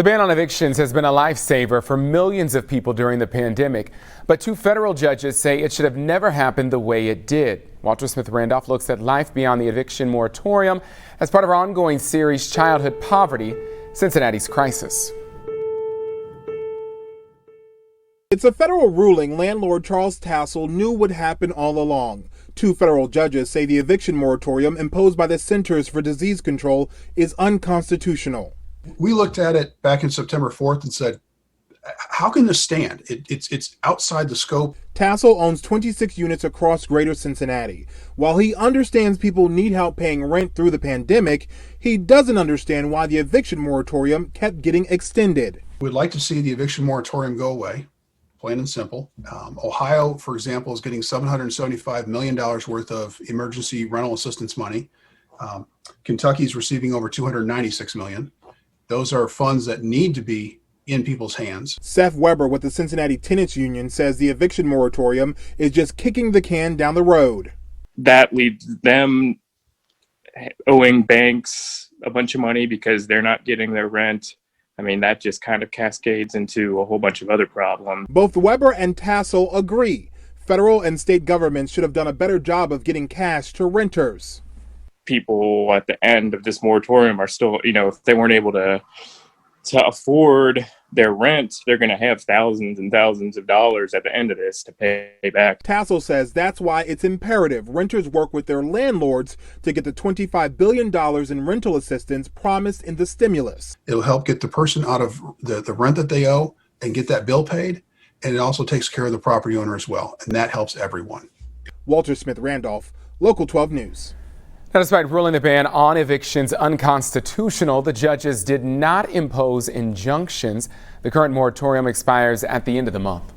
The ban on evictions has been a lifesaver for millions of people during the pandemic, but two federal judges say it should have never happened the way it did. Walter Smith Randolph looks at life beyond the eviction moratorium as part of our ongoing series, Childhood Poverty, Cincinnati's Crisis. It's a federal ruling landlord Charles Tassel knew would happen all along. Two federal judges say the eviction moratorium imposed by the Centers for Disease Control is unconstitutional. We looked at it back in September 4th and said, how can this stand? It's outside the scope. Tassel owns 26 units across greater Cincinnati. While he understands people need help paying rent through the pandemic, he doesn't understand why the eviction moratorium kept getting extended. We'd like to see the eviction moratorium go away, plain and simple. Ohio, for example, is getting $775 million worth of emergency rental assistance money. Kentucky's receiving over $296 million. Those are funds that need to be in people's hands. Seth Weber with the Cincinnati Tenants Union says the eviction moratorium is just kicking the can down the road. That leaves them owing banks a bunch of money because they're not getting their rent. I mean, that just kind of cascades into a whole bunch of other problems. Both Weber and Tassel agree. Federal and state governments should have done a better job of getting cash to renters. People at the end of this moratorium are still, if they weren't able to afford their rent, they're going to have thousands and thousands of dollars at the end of this to pay back. Tassel says that's why it's imperative renters work with their landlords to get the $25 billion in rental assistance promised in the stimulus. It'll help get the person out of the rent that they owe and get that bill paid. And it also takes care of the property owner as well. And that helps everyone. Walter Smith Randolph, Local 12 News. Now, despite ruling the ban on evictions unconstitutional, the judges did not impose injunctions. The current moratorium expires at the end of the month.